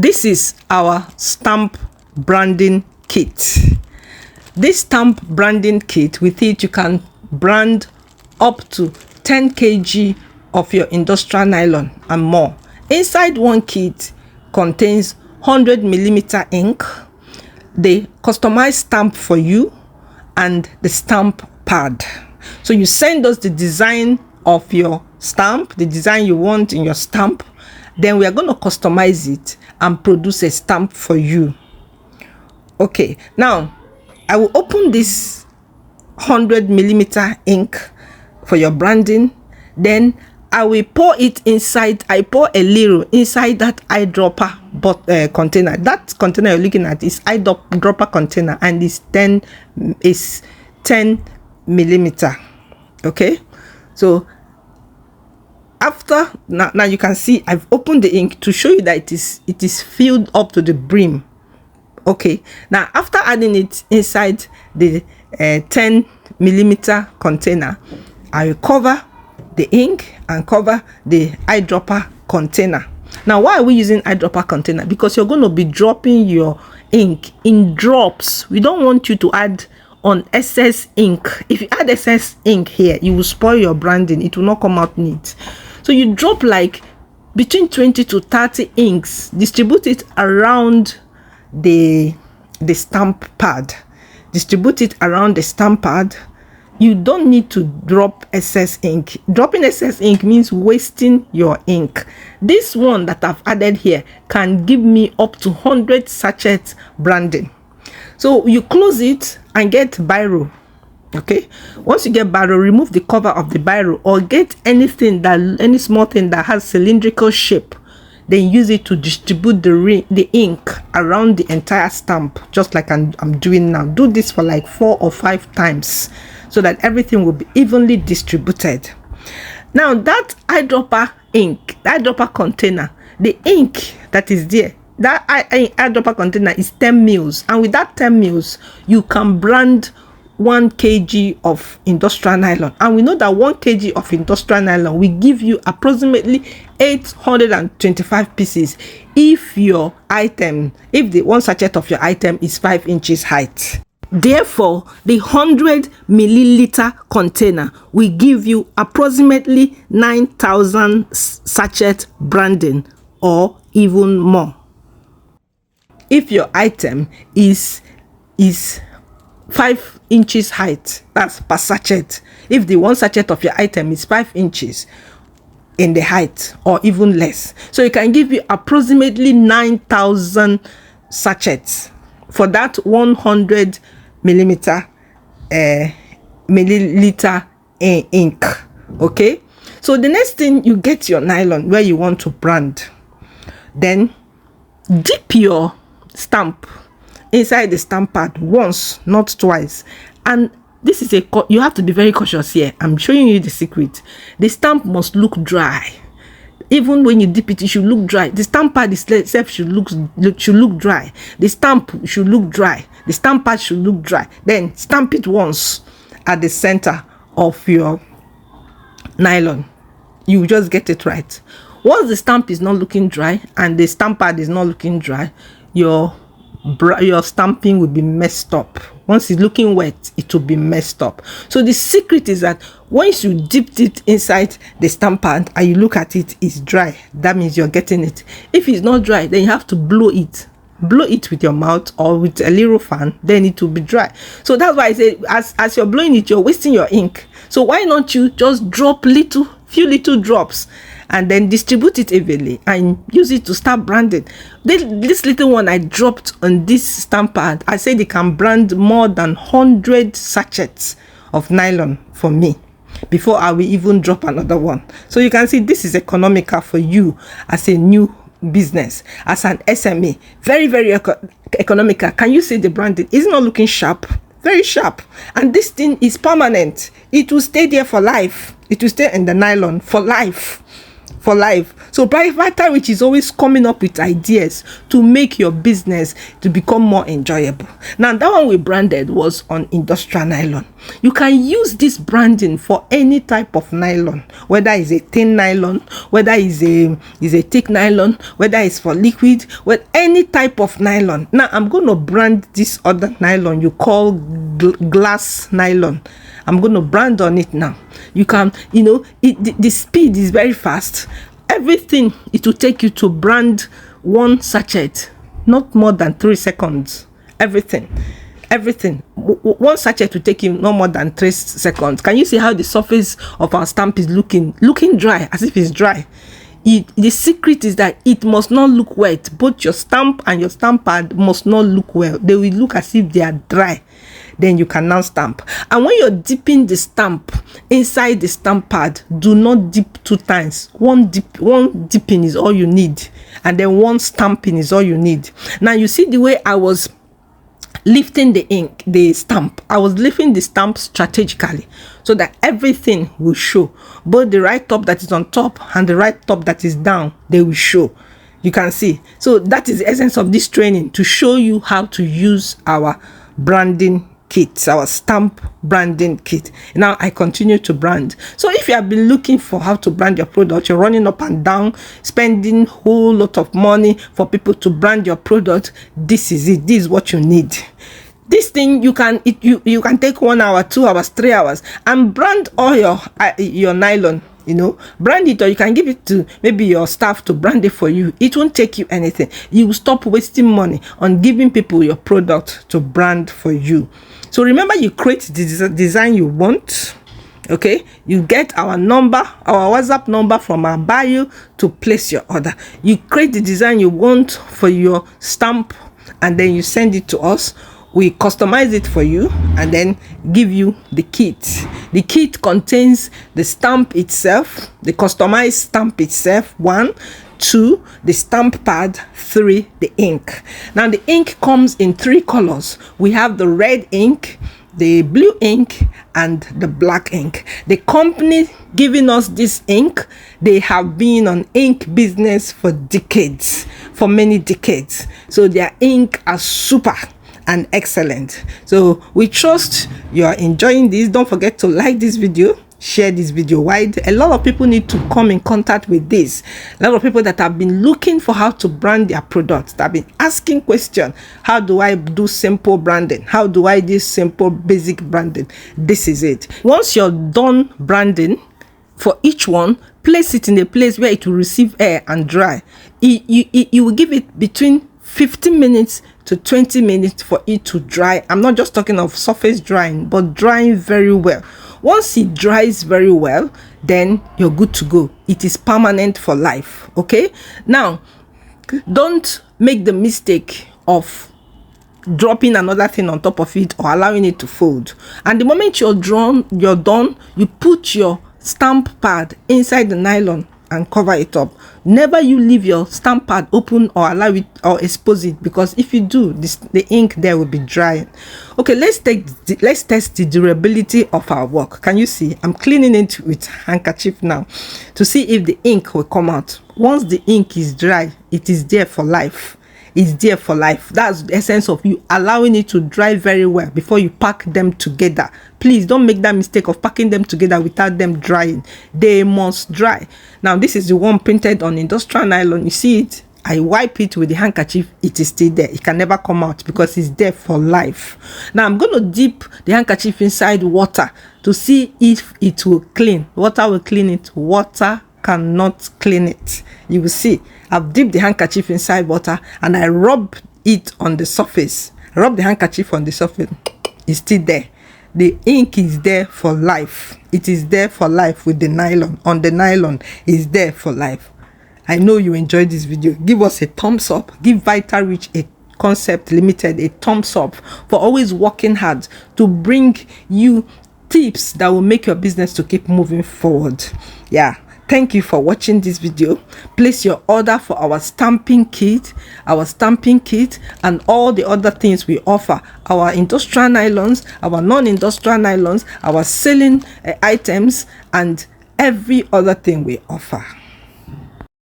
This is our stamp branding kit. This stamp branding kit, with it you can brand up to 10 kg of your industrial nylon and more. Inside one kit contains 100mm ink, the customized stamp for you, and the stamp pad. So you send us the design of your stamp, the design you want in your stamp, then we are going to customize it and produce a stamp for you. Okay, now I will open this 100mm ink for your branding. Then I will pour it inside. I pour a little inside that eyedropper container. That container you're looking at is eyedropper container, and it's 10mm. Okay, so after now you can see I've opened the ink to show you that it is filled up to the brim. Okay, now after adding it inside the 10mm container, I will cover the ink and cover the eyedropper container. Now, why are we using eyedropper container? Because you're going to be dropping your ink in drops. We don't want you to add on excess ink. If you add excess ink here, you will spoil your branding. It will not come out neat. So you drop like between 20 to 30 inks, distribute it around the stamp pad. Distribute it around the stamp pad. You don't need to drop excess ink. Dropping excess ink means wasting your ink. This one that I've added here can give me up to 100 sachets branding. So you close it and get biro. Okay, once you get biro, remove the cover of the biro, or get any small thing that has cylindrical shape. Then use it to distribute the ink around the entire stamp, just like I'm doing now. Do this for like 4 or 5 times so that everything will be evenly distributed. Now that eyedropper ink, eyedropper container, the ink that is there, that eyedropper container is 10 mils, and with that 10 mils you can brand 1 kg of industrial nylon, and we know that 1 kg of industrial nylon will give you approximately 825 pieces if the one sachet of your item is 5 inches height. Therefore, the 100ml container will give you approximately 9,000 sachet branding, or even more. If your item is 5 inches height, that's per sachet. If the one sachet of your item is 5 inches in the height, or even less, so it can give you approximately 9,000 sachets for that 100 milliliter ink. Okay, so the next thing, you get your nylon where you want to brand. Then dip your stamp inside the stamp pad once, not twice. And this is you have to be very cautious here. I'm showing you the secret. The stamp must look dry. Even when you dip it, it should look dry. The stamp pad itself should look dry. The stamp should look dry. The stamp pad should look dry. Then stamp it once at the center of your nylon. You just get it right. Once the stamp is not looking dry and the stamp pad is not looking dry, your stamping will be messed up. Once it's looking wet, it will be messed up. So the secret is that once you dipped it inside the stamp pad and you look at it, it's dry. That means you're getting it. If it's not dry, then you have to blow it with your mouth or with a little fan, then it will be dry. So that's why I say, as you're blowing it, you're wasting your ink. So why not you just drop few little drops and then distribute it evenly and use it to start branding. This little one I dropped on this stamp pad, I said it can brand more than 100 sachets of nylon for me before I will even drop another one. So you can see this is economical for you as a new business, as an SME. Very, very economical. Can you see the branding? It's not looking sharp? Very sharp. And this thing is permanent. It will stay there for life. It will stay in the nylon for life. for life. So Vital Rich is always coming up with ideas to make your business to become more enjoyable. Now that one we branded was on industrial nylon. You can use this branding for any type of nylon, whether it's a thin nylon, whether it's a thick nylon, whether it's for liquid, with any type of nylon. Now I'm going to brand this other nylon you call glass nylon. I'm going to brand on it now. You can, you know, the speed is very fast. Everything it will take you to brand one sachet, not more than 3 seconds. Everything one sachet will take you no more than 3 seconds. Can you see how the surface of our stamp is looking dry, as if it's dry? The secret is that it must not look wet. Both your stamp and your stamp pad must not look well. They will look as if they are dry. Then you can now stamp. And when you're dipping the stamp inside the stamp pad, do not dip 2 times. One dipping is all you need, and then one stamping is all you need. Now you see the way I was lifting the stamp. I was lifting the stamp strategically so that everything will show. Both the right top that is on top and the right top that is down, they will show. You can see. So that is the essence of this training, to show you how to use our branding kit, our stamp branding kit. Now I continue to brand. So if you have been looking for how to brand your product, you're running up and down, spending whole lot of money for people to brand your product, this is it. This is what you need. This thing you can take 1 hour, 2 hours, 3 hours and brand all your nylon. You know, brand it, or you can give it to maybe your staff to brand it for you. It won't take you anything. You will stop wasting money on giving people your product to brand for you. So remember, you create the design you want. Okay, you get our number, our WhatsApp number from our bio to place your order. You create the design you want for your stamp, and then you send it to us. We customize it for you and then give you the kit. The kit contains the stamp itself, the customized stamp itself, 1, 2, the stamp pad, 3, the ink. Now the ink comes in 3 colors. We have the red ink, the blue ink, and the black ink. The company giving us this ink, they have been on ink business for decades, for many decades. So their ink are super and excellent. So we trust you are enjoying this. Don't forget to like this video, share this video wide. A lot of people need to come in contact with this. A lot of people that have been looking for how to brand their products, that have been asking questions, how do I do simple branding? How do I do simple basic branding? This is it. Once you're done branding for each one, place it in a place where it will receive air and dry. You will give it between 15 minutes to 20 minutes for it to dry. I'm not just talking of surface drying, but drying very well. Once it dries very well, then you're good to go. It is permanent for life. Okay, now don't make the mistake of dropping another thing on top of it or allowing it to fold. And the moment you're done, you put your stamp pad inside the nylon and cover it up. Never you leave your stamp pad open or allow it or expose it, because if you do, the ink there will be drying. Okay, let's test the durability of our work. Can you see? I'm cleaning it with handkerchief now to see if the ink will come out. Once the ink is dry, it is there for life. It's there for life. That's the essence of you allowing it to dry very well before you pack them together. Please don't make that mistake of packing them together without them drying. They must dry. Now this is the one printed on industrial nylon. You see it? I wipe it with the handkerchief. It is still there. It can never come out because it's there for life. Now I'm going to dip the handkerchief inside water to see if it will clean. Water will clean it. Water cannot clean it. You will see I've dipped the handkerchief inside water and I rub it on the surface. Rub the handkerchief on the surface. It's still there. The ink is there for life. It is there for life with the nylon. On the nylon is there for life. I know you enjoyed this video. Give us a thumbs up. Give Vital Rich a Concept Limited a thumbs up for always working hard to bring you tips that will make your business to keep moving forward. Yeah. Thank you for watching this video. Place your order for our stamping kit, and all the other things we offer. Our industrial nylons, our non-industrial nylons, our selling items, and every other thing we offer.